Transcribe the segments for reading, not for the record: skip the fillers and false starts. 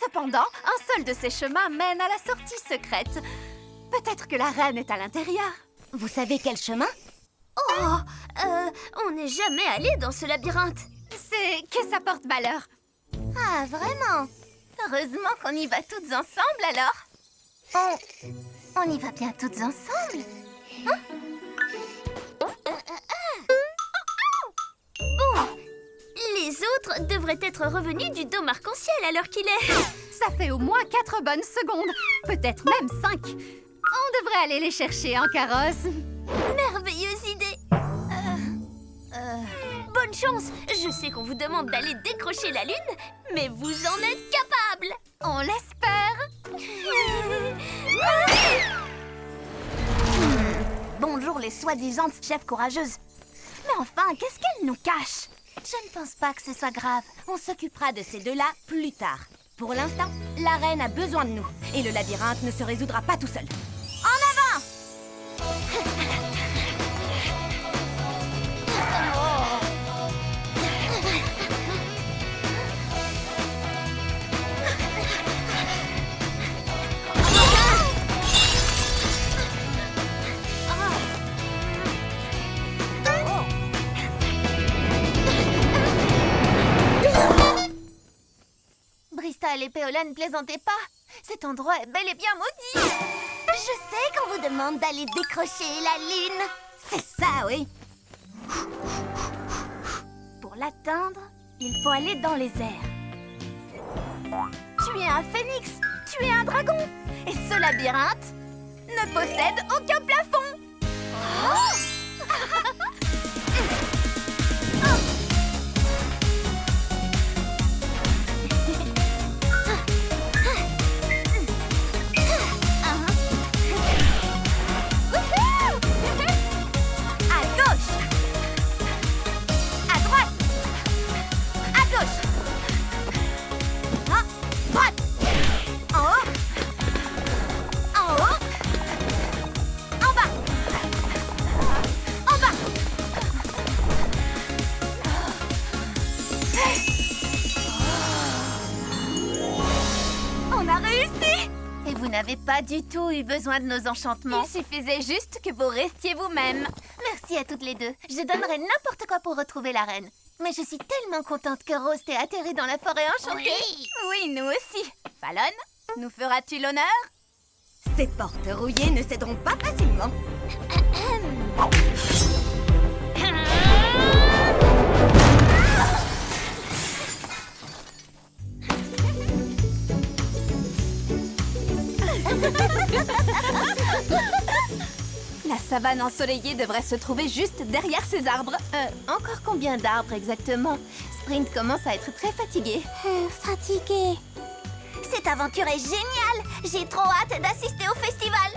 Cependant, un seul de ces chemins mène à la sortie secrète. Peut-être que la reine est à l'intérieur. Vous savez quel chemin? On n'est jamais allé dans ce labyrinthe. C'est que ça porte malheur. Ah, vraiment? Heureusement qu'on y va toutes ensemble alors. On y va bien toutes ensemble? Les autres devraient être revenus du dôme arc-en-ciel à l'heure qu'il est. Ça fait au moins 4 bonnes secondes, peut-être même 5. On devrait aller les chercher en carrosse. Merveilleuse idée. Bonne chance. Je sais qu'on vous demande d'aller décrocher la lune, mais vous en êtes capable. On l'espère. Bonjour les soi-disant chefs courageuses. Mais enfin, qu'est-ce qu'elles nous cachent? Je ne pense pas que ce soit grave. On s'occupera de ces deux-là plus tard. Pour l'instant, la reine a besoin de nous. Et le labyrinthe ne se résoudra pas tout seul. En avant! Bristol et Péola ne plaisantez pas. Cet endroit est bel et bien maudit. Je sais qu'on vous demande d'aller décrocher la lune. C'est ça, oui. Pour l'atteindre, il faut aller dans les airs. Tu es un phénix, tu es un dragon. Et ce labyrinthe ne possède aucun plafond. Vous n'avez pas du tout eu besoin de nos enchantements. Il suffisait juste que vous restiez vous-même. Merci à toutes les deux. Je donnerais n'importe quoi pour retrouver la reine. Mais je suis tellement contente que Rose t'ait atterri dans la forêt enchantée. Oui, nous aussi. Fallon, nous feras-tu l'honneur? Ces portes rouillées ne céderont pas facilement. La savane ensoleillée devrait se trouver juste derrière ces arbres. Encore combien d'arbres exactement? Sprint commence à être très fatigué. Fatiguée. Cette aventure est géniale. J'ai trop hâte d'assister au festival.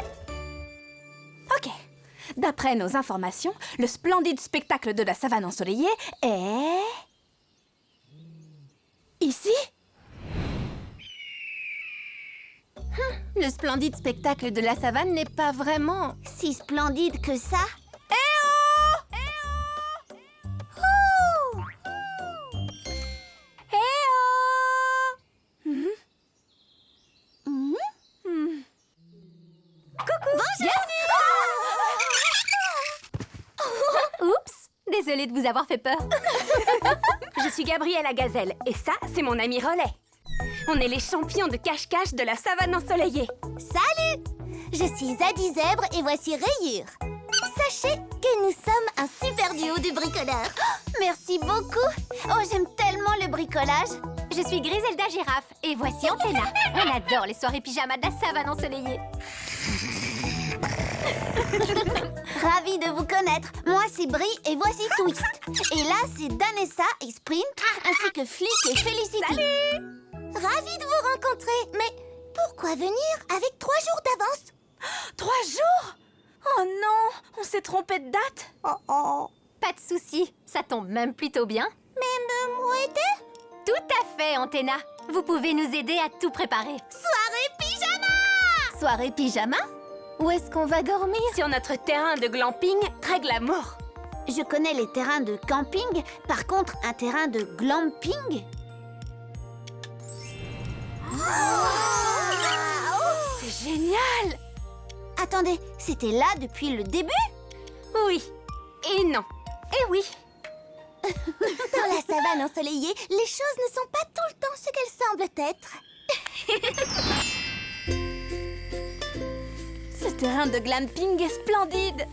Ok. D'après nos informations, le splendide spectacle de la savane ensoleillée est... ici? Le splendide spectacle de la savane n'est pas vraiment... si splendide que ça. Oups, désolée de vous avoir fait peur. Je suis Gabrielle la gazelle et ça, c'est mon ami Relais. On est les champions de cache-cache de la savane ensoleillée. Salut! Je suis Zadie Zèbre et voici Rayure. Sachez que nous sommes un super duo de bricoleurs. Merci beaucoup. Oh, j'aime tellement le bricolage. Je suis Griselda Girafe et voici Antenna. On adore les soirées pyjama de la savane ensoleillée. Ravie de vous connaître. Moi, c'est Brie et voici Twist. Et là, c'est Danessa et Sprint, ainsi que Flick et Felicity. Salut! Ravie de vous rencontrer. Mais pourquoi venir avec 3 jours d'avance? 3 jours? Oh non, on s'est trompé de date. Pas de souci, ça tombe même plutôt bien. Même moi aider? Tout à fait, Antenna. Vous pouvez nous aider à tout préparer. Soirée pyjama! Soirée pyjama? Où est-ce qu'on va dormir? Sur notre terrain de glamping très glamour. Je connais les terrains de camping. Par contre, un terrain de glamping? Attendez, c'était là depuis le début? Oui. Et non. Et oui. Dans la savane ensoleillée, les choses ne sont pas tout le temps ce qu'elles semblent être. Ce terrain de glamping est splendide.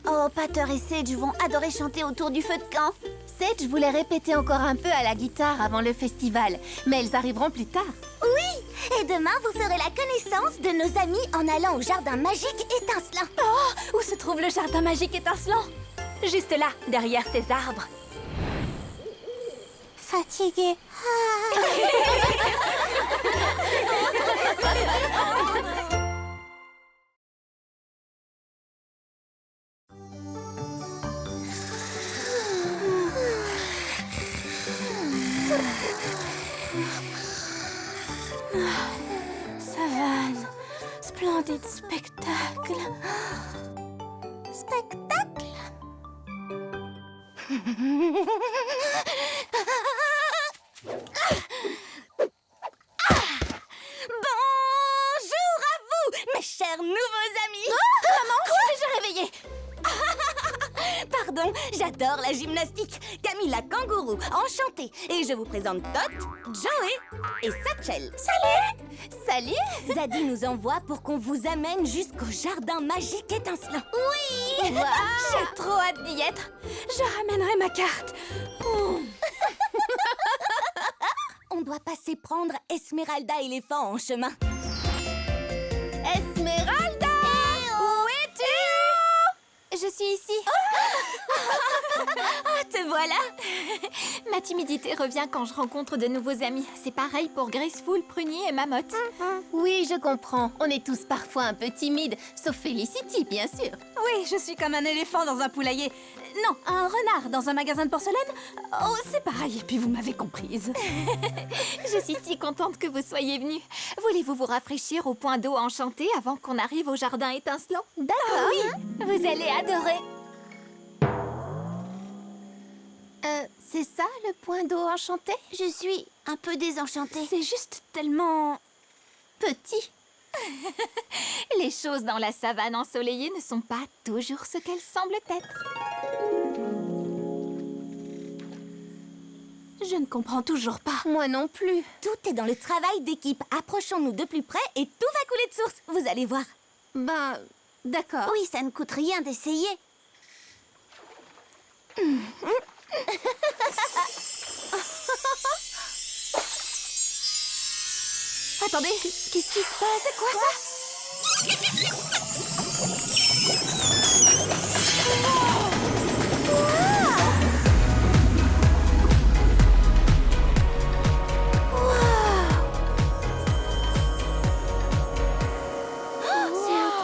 Oh, Pater et Sage vont adorer chanter autour du feu de camp. Sage voulait répéter encore un peu à la guitare avant le festival, mais elles arriveront plus tard. Oui, et demain vous ferez la connaissance de nos amis en allant au jardin magique étincelant. Oh, où se trouve le jardin magique étincelant? Juste là, derrière ces arbres. Fatiguée. Savane, splendide spectacle. Spectacle. Bonjour à vous, mes chers nouveaux amis. Maman, je suis déjà réveillée. Pardon, j'adore la gymnastique. Camilla Kangourou, enchantée. Et je vous présente Tot, Joey et Satchel. Salut! Zadie nous envoie pour qu'on vous amène jusqu'au jardin magique étincelant. Oui! J'ai trop hâte d'y être. Je ramènerai ma carte. On doit passer prendre Esmeralda éléphant en chemin. Esmeralda! Où es-tu? Je suis ici. Ah, te voilà. Ma timidité revient quand je rencontre de nouveaux amis. C'est pareil pour Graceful, Prunier et Mamotte. Oui, je comprends. On est tous parfois un peu timides, sauf Felicity, bien sûr. Oui, je suis comme un éléphant dans un poulailler. Non, un renard dans un magasin de porcelaine. Oh, c'est pareil, et puis vous m'avez comprise. Je suis si contente que vous soyez venus. Voulez-vous vous rafraîchir au point d'eau enchanté avant qu'on arrive au jardin étincelant? D'accord. Oui, vous allez adorer. C'est ça, le point d'eau enchanté? Je suis un peu désenchantée. C'est juste tellement Petit. Les choses dans la savane ensoleillée ne sont pas toujours ce qu'elles semblent être. Je ne comprends toujours pas. Moi non plus. Tout est dans le travail d'équipe. Approchons-nous de plus près et tout va couler de source. Vous allez voir. Ben, d'accord. Oui, ça ne coûte rien d'essayer. Attendez, qu'est-ce qui se passe? C'est quoi ça?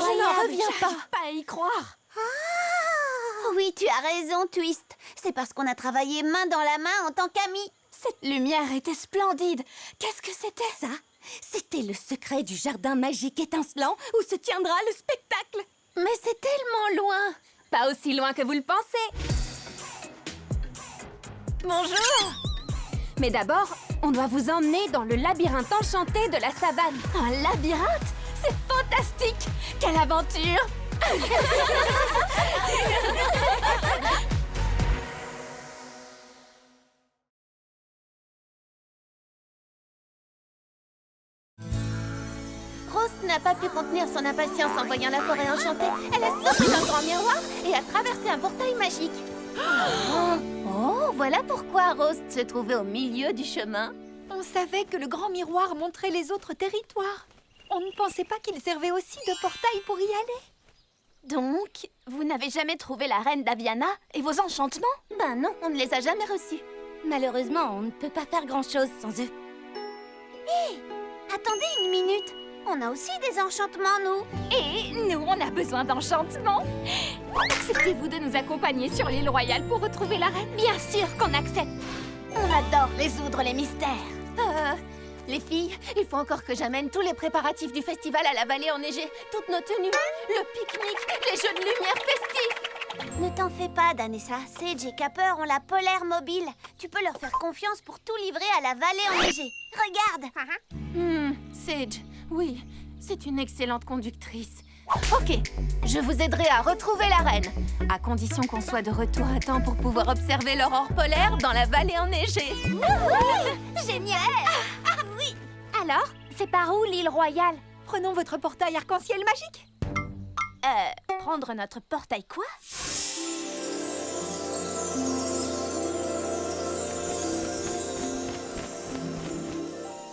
Je n'en reviens pas à y croire. Oui, tu as raison, Twist. C'est parce qu'on a travaillé main dans la main en tant qu'amis. Cette lumière était splendide. Qu'est-ce que c'était? Ça, c'était le secret du jardin magique étincelant où se tiendra le spectacle. Mais c'est tellement loin. Pas aussi loin que vous le pensez. Bonjour. Mais d'abord, on doit vous emmener dans le labyrinthe enchanté de la savane. Un labyrinthe? C'est fantastique! Quelle aventure! Rose n'a pas pu contenir son impatience en voyant la forêt enchantée. Elle a sauté dans le grand miroir et a traversé un portail magique. Oh, voilà pourquoi Rose se trouvait au milieu du chemin. On savait que le grand miroir montrait les autres territoires. On ne pensait pas qu'il servait aussi de portail pour y aller. Donc, vous n'avez jamais trouvé la reine d'Aviana et vos enchantements? Ben non, on ne les a jamais reçus. Malheureusement, on ne peut pas faire grand-chose sans eux. Hé, attendez une minute. On a aussi des enchantements, nous. Et nous, on a besoin d'enchantements. Acceptez-vous de nous accompagner sur l'île royale pour retrouver la reine? Bien sûr qu'on accepte. On adore résoudre les mystères. Les filles, il faut encore que j'amène tous les préparatifs du festival à la vallée enneigée. Toutes nos tenues, le pique-nique, les jeux de lumière festifs. Ne t'en fais pas, Danessa. Sage et Capper ont la polaire mobile. Tu peux leur faire confiance pour tout livrer à la vallée enneigée. Regarde. Sage, oui, c'est une excellente conductrice. Ok, je vous aiderai à retrouver la reine, à condition qu'on soit de retour à temps pour pouvoir observer l'aurore polaire dans la vallée enneigée. Génial! Oui! Alors, c'est par où l'île royale? Prenons votre portail arc-en-ciel magique. Prendre notre portail quoi?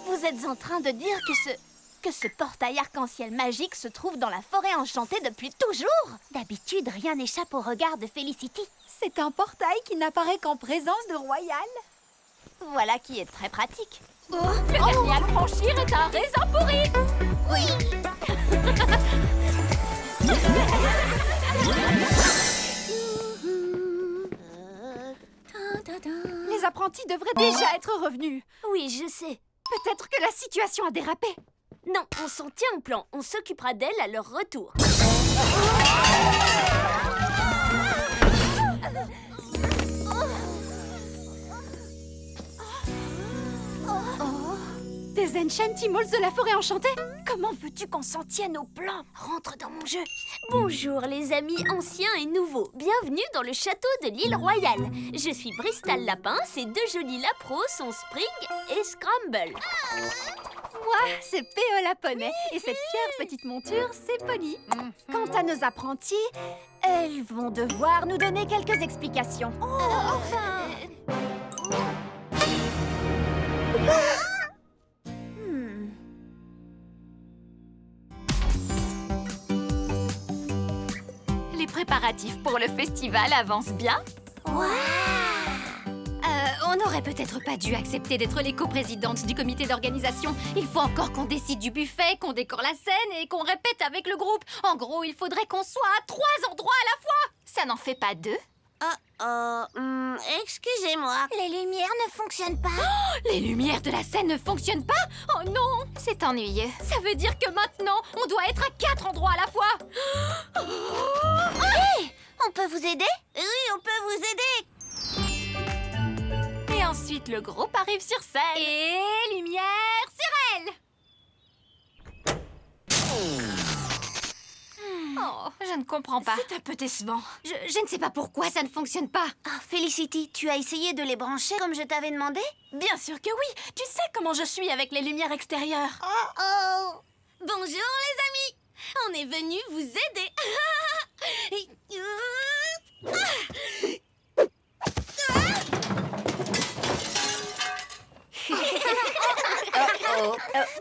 Vous êtes en train de dire que ce portail arc-en-ciel magique se trouve dans la forêt enchantée depuis toujours? D'habitude, rien n'échappe au regard de Felicity. C'est un portail qui n'apparaît qu'en présence de Royal. Voilà qui est très pratique. Le dernier à le franchir est un raisin pourri. Les apprentis devraient déjà être revenus. Oui, je sais. Peut-être que la situation a dérapé. Non, on s'en tient au plan. On s'occupera d'elle à leur retour. Des Enchantimals de la forêt enchantée? Comment veux-tu qu'on s'en tienne au plan? Rentre dans mon jeu. Bonjour les amis anciens et nouveaux. Bienvenue dans le château de l'île royale. Je suis Bristol Lapin, ces deux jolis lapros sont Spring et Scramble. Moi, c'est Péo la poney. Et cette fière petite monture, c'est Polly. Quant à nos apprentis, elles vont devoir nous donner quelques explications. Les préparatifs pour le festival avancent bien. On n'aurait peut-être pas dû accepter d'être les coprésidentes du comité d'organisation. Il faut encore qu'on décide du buffet, qu'on décore la scène et qu'on répète avec le groupe. En gros, il faudrait qu'on soit à 3 endroits à la fois. Ça n'en fait pas 2. Excusez-moi. Les lumières ne fonctionnent pas. Les lumières de la scène ne fonctionnent pas? Oh non! C'est ennuyeux. Ça veut dire que maintenant, on doit être à 4 endroits à la fois. On peut vous aider? Oui, on peut vous aider. Et ensuite, le groupe arrive sur scène. Et lumière sur elle. Oh, je ne comprends pas. C'est un peu décevant. Je ne sais pas pourquoi ça ne fonctionne pas. Felicity, tu as essayé de les brancher comme je t'avais demandé? Bien sûr que oui. Tu sais comment je suis avec les lumières extérieures. Bonjour les amis. On est venu vous aider.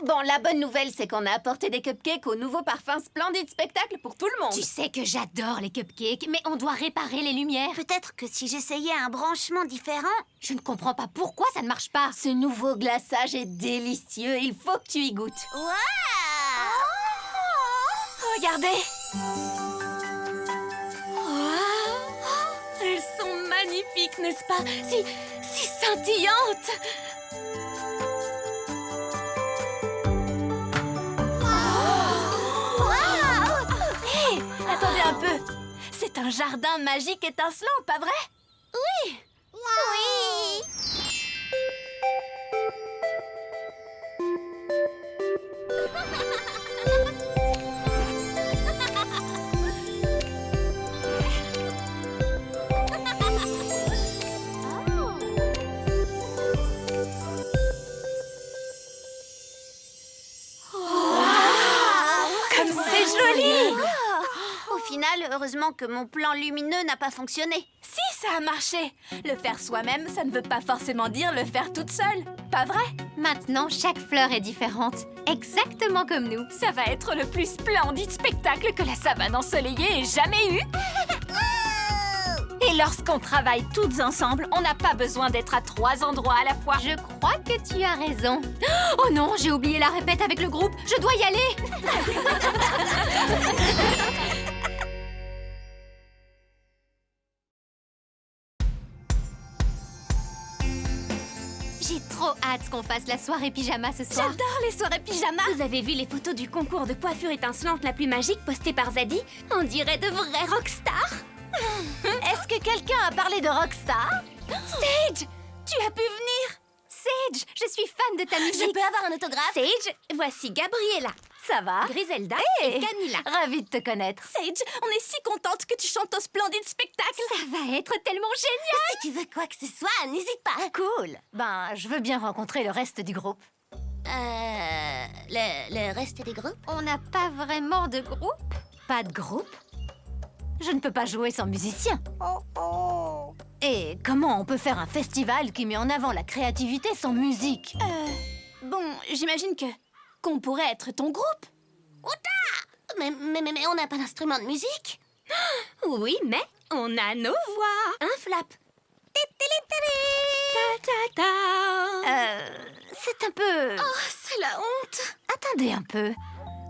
Bon, la bonne nouvelle, c'est qu'on a apporté des cupcakes au nouveau parfum Splendide Spectacle pour tout le monde. Tu sais que j'adore les cupcakes, mais on doit réparer les lumières. Peut-être que si j'essayais un branchement différent... Je ne comprends pas pourquoi ça ne marche pas. Ce nouveau glaçage est délicieux, il faut que tu y goûtes. Regardez. Elles sont magnifiques, n'est-ce pas? Si scintillantes. Attendez un peu. C'est un jardin magique étincelant, pas vrai? Oui. Comme c'est joli! Au final, heureusement que mon plan lumineux n'a pas fonctionné. Si, ça a marché. Le faire soi-même, ça ne veut pas forcément dire le faire toute seule. Pas vrai? Maintenant, chaque fleur est différente. Exactement comme nous. Ça va être le plus splendide spectacle que la savane ensoleillée ait jamais eu. Et lorsqu'on travaille toutes ensemble, on n'a pas besoin d'être à 3 endroits à la fois. Je crois que tu as raison. Oh non, j'ai oublié la répète avec le groupe. Je dois y aller. J'ai trop hâte qu'on fasse la soirée pyjama ce soir. J'adore les soirées pyjama. Vous avez vu les photos du concours de coiffure étincelante la plus magique postée par Zadie? On dirait de vrais rockstars. Est-ce que quelqu'un a parlé de Rockstar? Sage, tu as pu venir? Sage, je suis fan de ta musique. Je peux avoir un autographe? Sage, voici Gabriella. Ça va? Griselda Hey, et Camilla. Ravie de te connaître. Sage, on est si contente que tu chantes au splendide spectacle. Ça va être tellement génial. Si tu veux quoi que ce soit, n'hésite pas. Cool. Ben, je veux bien rencontrer le reste du groupe. Le reste des groupes? On n'a pas vraiment de groupe. Pas de groupe? Je ne peux pas jouer sans musicien. Et comment on peut faire un festival qui met en avant la créativité sans musique? Bon, j'imagine qu'on pourrait être ton groupe. Mais on n'a pas d'instrument de musique. Oui, mais on a nos voix. Un flap. C'est un peu... Oh, c'est la honte. Attendez un peu.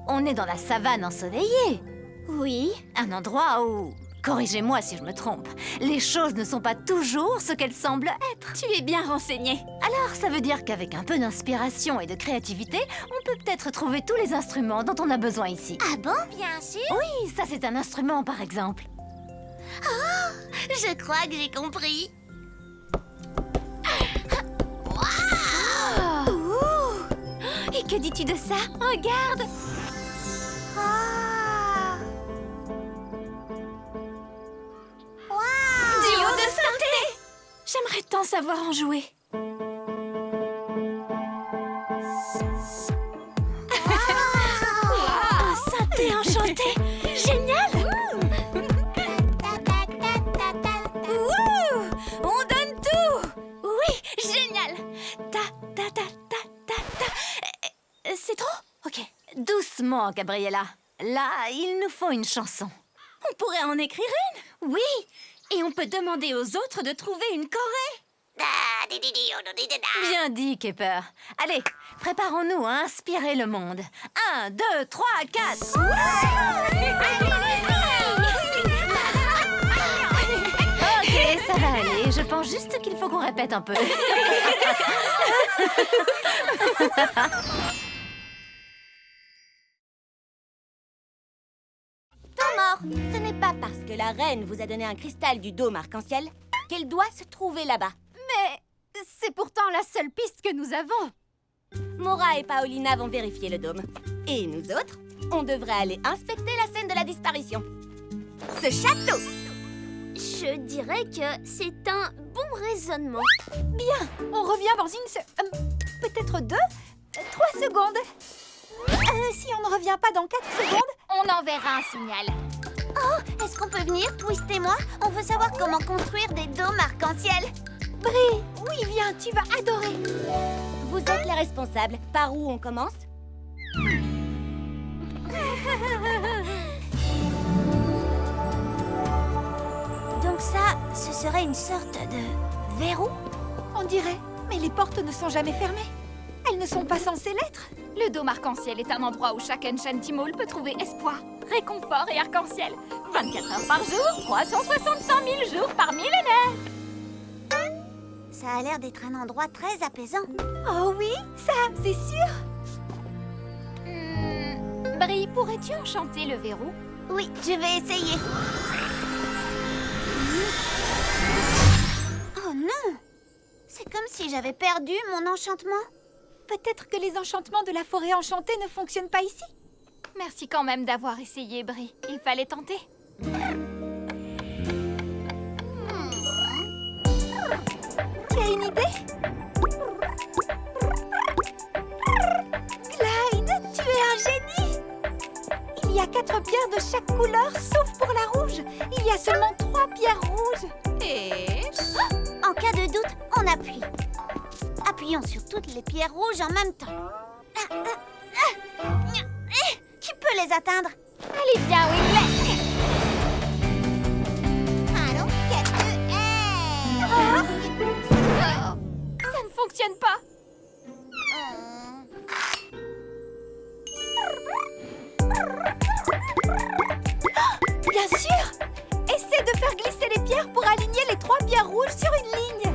On est dans la savane ensoleillée. Oui. Un endroit où... Corrigez-moi si je me trompe. Les choses ne sont pas toujours ce qu'elles semblent être. Tu es bien renseignée. Alors, ça veut dire qu'avec un peu d'inspiration et de créativité, on peut peut-être trouver tous les instruments dont on a besoin ici. Ah bon? Bien sûr. Oui, ça c'est un instrument par exemple. Je crois que j'ai compris. Et que dis-tu de ça? Regarde. Duo de synthé. J'aimerais tant savoir en jouer. Un synthé enchanté. Génial. On donne tout. Oui, génial. C'est trop? Ok. Doucement, Gabriella. Là, il nous faut une chanson. On pourrait en écrire une. Oui. Et on peut demander aux autres de trouver une choré. Bien dit, Kepper. Allez, préparons-nous à inspirer le monde. 1, 2, 3, 4. Ok, ça va aller. Je pense juste qu'il faut qu'on répète un peu. Temps mort. Ce n'est pas parce que la reine vous a donné un cristal du dôme arc-en-ciel qu'elle doit se trouver là-bas. Mais c'est pourtant la seule piste que nous avons. Mora et Paolina vont vérifier le dôme. Et nous autres, on devrait aller inspecter la scène de la disparition. Ce château! Je dirais que c'est un bon raisonnement. Bien, on revient dans peut-être 2, 3 secondes. Si on ne revient pas dans 4 secondes, on enverra un signal. Oh, est-ce qu'on peut venir, Twist et moi? On veut savoir comment construire des dômes arc-en-ciel. Brie, oui, viens, tu vas adorer. Vous êtes les responsables. Par où on commence? Donc ça, ce serait une sorte de verrou? On dirait, mais les portes ne sont jamais fermées. Elles ne sont pas censées l'être. Le dôme arc-en-ciel est un endroit où chaque Enchantimal peut trouver espoir, réconfort et arc-en-ciel. 24 heures par jour, 365 000 jours par millénaire. Ça a l'air d'être un endroit très apaisant. Oh oui, ça, c'est sûr. Brie, pourrais-tu enchanter le verrou? Oui, je vais essayer. Oh non! C'est comme si j'avais perdu mon enchantement. Peut-être que les enchantements de la forêt enchantée ne fonctionnent pas ici. Merci quand même d'avoir essayé, Brie. Il fallait tenter. Tu as une idée? Clyde, tu es un génie! Il y a 4 pierres de chaque couleur, sauf pour la rouge. Il y a seulement 3 pierres rouges. Et... En cas de doute, on appuie. Appuyons sur toutes les pierres rouges en même temps. Qui peut les atteindre? Allez, viens, Winlet! Allons, qu'est-ce que Ça ne fonctionne pas. Bien sûr! Essaie de faire glisser les pierres pour aligner les 3 pierres rouges sur une ligne.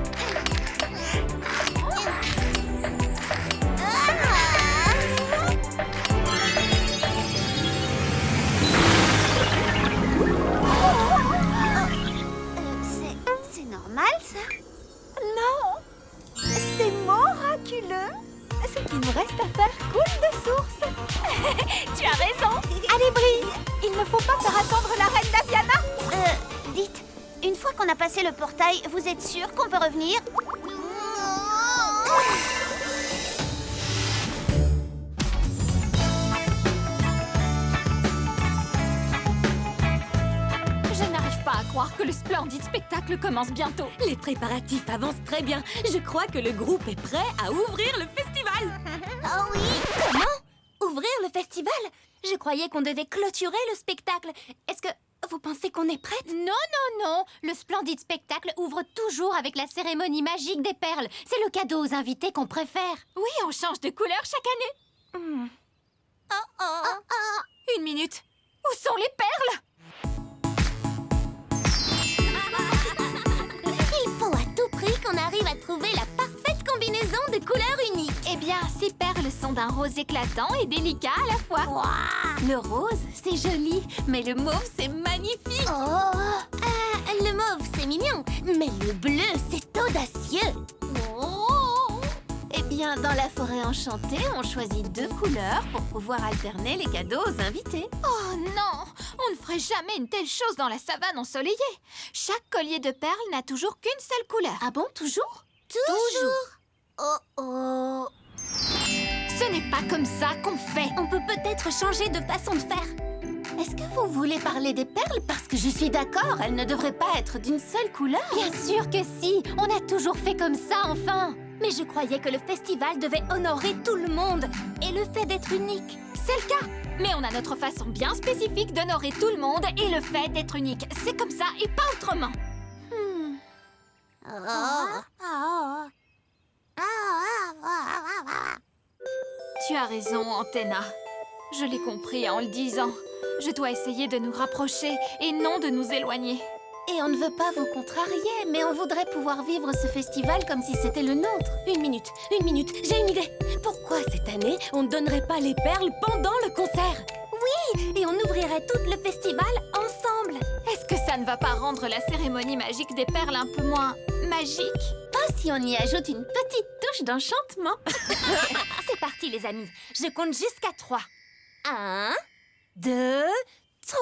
C'est normal, ça? Non! C'est Mora Tu as raison. Allez, Brie, il ne faut pas faire attendre la reine Daviana. Dites, une fois qu'on a passé le portail, vous êtes sûr qu'on peut revenir? Je n'arrive pas à croire que le splendide spectacle commence bientôt. Les préparatifs avancent très bien. Je crois que le groupe est prêt à ouvrir le festival. Oh oui! Comment? Ouvrir le festival? Je croyais qu'on devait clôturer le spectacle. Est-ce que vous pensez qu'on est prête? Non, non, non. Le splendide spectacle ouvre toujours avec la cérémonie magique des perles. C'est le cadeau aux invités qu'on préfère. Oui, on change de couleur chaque année. Une minute. Où sont les perles? Il faut à tout prix qu'on arrive à trouver la parfaite combinaison de couleurs uniques. Eh bien, ces perles sont d'un rose éclatant et délicat à la fois. Wow. Le rose, c'est joli, mais le mauve, c'est magnifique. Le mauve, c'est mignon, mais le bleu, c'est audacieux. Eh bien, dans la forêt enchantée, on choisit 2 couleurs pour pouvoir alterner les cadeaux aux invités. Oh non! On ne ferait jamais une telle chose dans la savane ensoleillée. Chaque collier de perles n'a toujours qu'une seule couleur. Ah bon, toujours? Oh. Ce n'est pas comme ça qu'on fait. On peut peut-être changer de façon de faire. Est-ce que vous voulez parler des perles? Parce que je suis d'accord, elles ne devraient pas être d'une seule couleur. Bien sûr que si. On a toujours fait comme ça, enfin. Mais je croyais que le festival devait honorer tout le monde. Et le fait d'être unique. C'est le cas. Mais on a notre façon bien spécifique d'honorer tout le monde et le fait d'être unique. C'est comme ça et pas autrement. Tu as raison, Antenna. Je l'ai compris en le disant. Je dois essayer de nous rapprocher et non de nous éloigner. Et on ne veut pas vous contrarier, mais on voudrait pouvoir vivre ce festival comme si c'était le nôtre. Une minute, j'ai une idée. Pourquoi cette année, on ne donnerait pas les perles pendant le concert? Et on ouvrirait tout le festival ensemble. Est-ce que ça ne va pas rendre la cérémonie magique des perles un peu moins magique? Pas si on y ajoute une petite touche d'enchantement. C'est parti, les amis. Je compte jusqu'à 3. 1, 2, 3.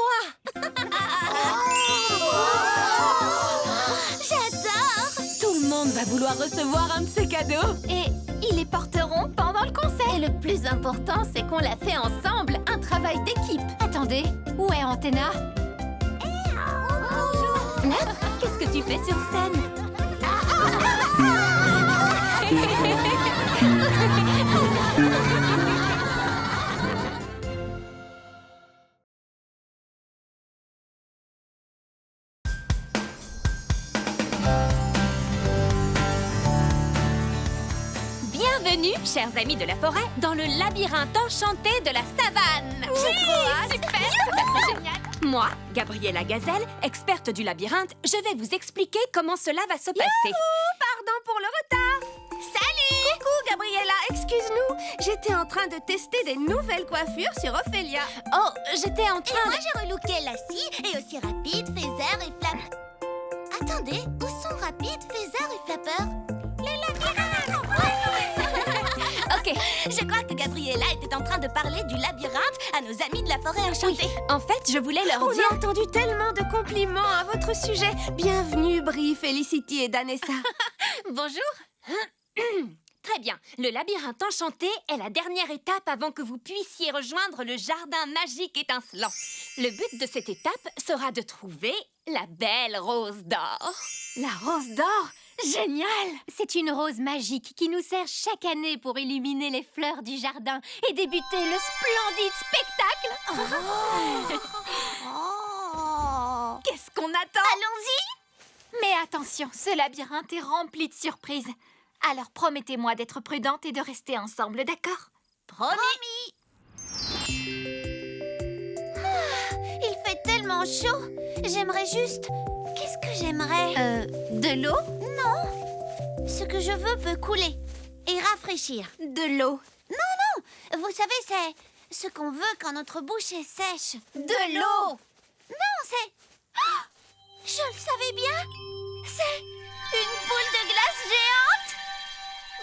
J'adore! Tout le monde va vouloir recevoir un de ces cadeaux. Et ils les porteront pendant le concert. Et le plus important, c'est qu'on l'a fait ensemble, un travail d'équipe. Attendez, où est Antenna? Snap, qu'est-ce que tu fais sur scène? Bienvenue, chers amis de la forêt, dans le labyrinthe enchanté de la savane. Super! Génial! Moi, Gabriella Gazelle, experte du labyrinthe, je vais vous expliquer comment cela va se passer. Pardon pour le retard. Salut! Coucou, Gabriella, excuse-nous. J'étais en train de tester des nouvelles coiffures sur Ophélia. Oh, j'étais en Et train moi, j'ai relooké Lassie et aussi Rapide, Feather et Flapper. Attendez, où sont Rapide, Feather et Flapper? Ok, je crois que Gabriella était en train de parler du labyrinthe à nos amis de la forêt enchantée. En fait, je voulais leur On dire... a entendu tellement de compliments à votre sujet. Bienvenue, Brie, Felicity et Danessa. Bonjour. Très bien. Le labyrinthe enchanté est la dernière étape avant que vous puissiez rejoindre le jardin magique étincelant. Le but de cette étape sera de trouver la belle rose d'or. La rose d'or? Génial! C'est une rose magique qui nous sert chaque année pour illuminer les fleurs du jardin et débuter le splendide spectacle. Qu'est-ce qu'on attend? Allons-y! Mais attention, ce labyrinthe est rempli de surprises. Alors promettez-moi d'être prudente et de rester ensemble, d'accord? Promis! Il fait tellement chaud. J'aimerais juste... Qu'est-ce que j'aimerais? De l'eau? Ce que je veux peut couler et rafraîchir. De l'eau. Non, vous savez, c'est ce qu'on veut quand notre bouche est sèche. De l'eau! Non, c'est... Ah, je le savais bien. C'est une boule de glace géante.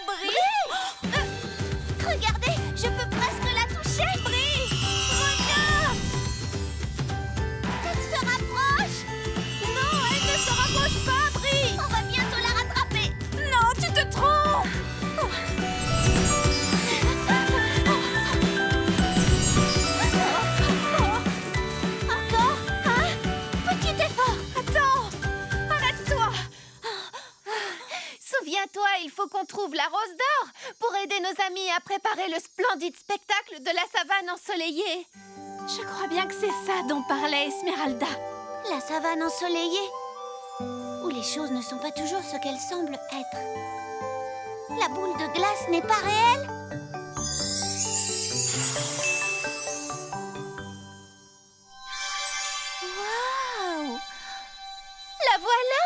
Brie! Regardez, je peux presque la toucher. Brie! retrouve la Rose d'Or pour aider nos amis à préparer le splendide spectacle de la savane ensoleillée. Je crois bien que c'est ça dont parlait Esmeralda. La savane ensoleillée, où les choses ne sont pas toujours ce qu'elles semblent être. La boule de glace n'est pas réelle? Waouh! La voilà!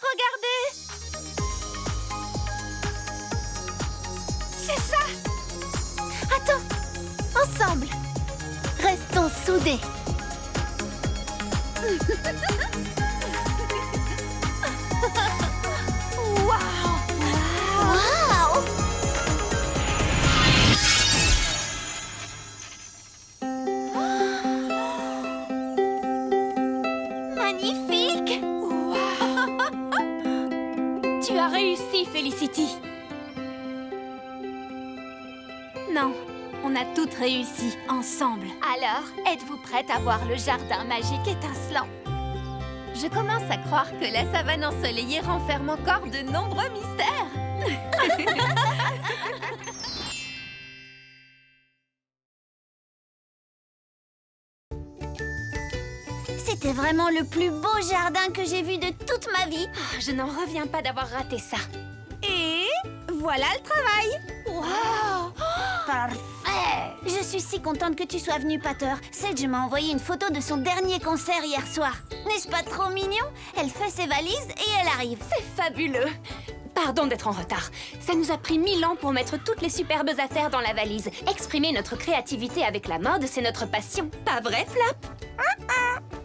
Regardez! C'est ça! Attends! Ensemble! Restons soudés! Waouh! Magnifique! Tu as réussi, Felicity. Non, on a toutes réussi ensemble. Alors, êtes-vous prête à voir le jardin magique étincelant? Je commence à croire que la savane ensoleillée renferme encore de nombreux mystères. C'était vraiment le plus beau jardin que j'ai vu de toute ma vie. Je n'en reviens pas d'avoir raté ça. Et voilà le travail. Wow! Parfait! Je suis si contente que tu sois venue, Pater. Sedge m'a envoyé une photo de son dernier concert hier soir. N'est-ce pas trop mignon? Elle fait ses valises et elle arrive. C'est fabuleux. Pardon d'être en retard. Ça nous a pris 1000 ans pour mettre toutes les superbes affaires dans la valise. Exprimer notre créativité avec la mode, c'est notre passion. Pas vrai, Flap?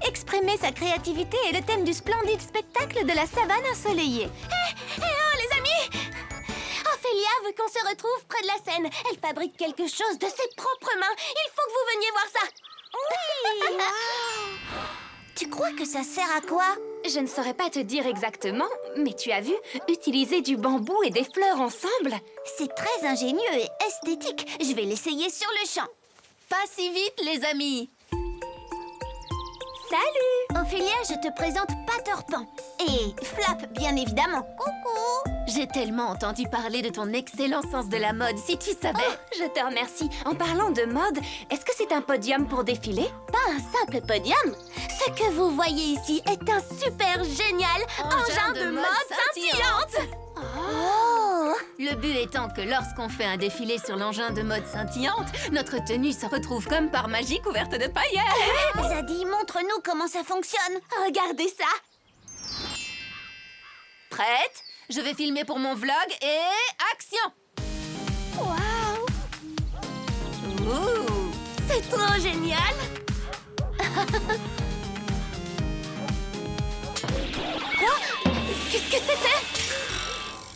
Exprimer sa créativité est le thème du splendide spectacle de la savane ensoleillée. Oh, les amis! Ophélia veut qu'on se retrouve près de la scène. Elle fabrique quelque chose de ses propres mains. Il faut que vous veniez voir ça. Oui! Tu crois que ça sert à quoi? Je ne saurais pas te dire exactement, mais tu as vu, utiliser du bambou et des fleurs ensemble. C'est très ingénieux et esthétique. Je vais l'essayer sur le champ. Pas si vite, les amis! Salut! Ophélia, je te présente Pater Pan. Et Flap, bien évidemment. Coucou! J'ai tellement entendu parler de ton excellent sens de la mode, si tu savais. Je te remercie. En parlant de mode, est-ce que c'est un podium pour défiler? Pas un simple podium. Ce que vous voyez ici est un super génial engin de mode scintillante. Oh! Le but étant que lorsqu'on fait un défilé sur l'engin de mode scintillante, notre tenue se retrouve comme par magie couverte de paillettes. Zadie, montre-nous comment ça fonctionne. Regardez ça. Prête? Je vais filmer pour mon vlog et action! Waouh! Ouh! C'est trop génial. Oh! Qu'est-ce que c'était?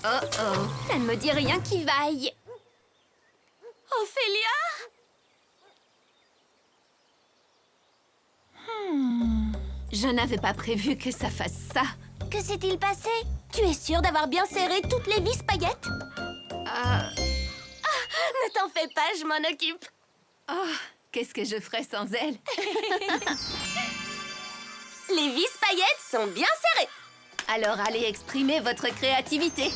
Oh oh! Ça ne me dit rien qui vaille. Ophélia? Je n'avais pas prévu que ça fasse ça. Que s'est-il passé? Tu es sûre d'avoir bien serré toutes les vis paillettes? Ne t'en fais pas, je m'en occupe. Oh, qu'est-ce que je ferais sans elle? Les vis paillettes sont bien serrées. Alors allez exprimer votre créativité.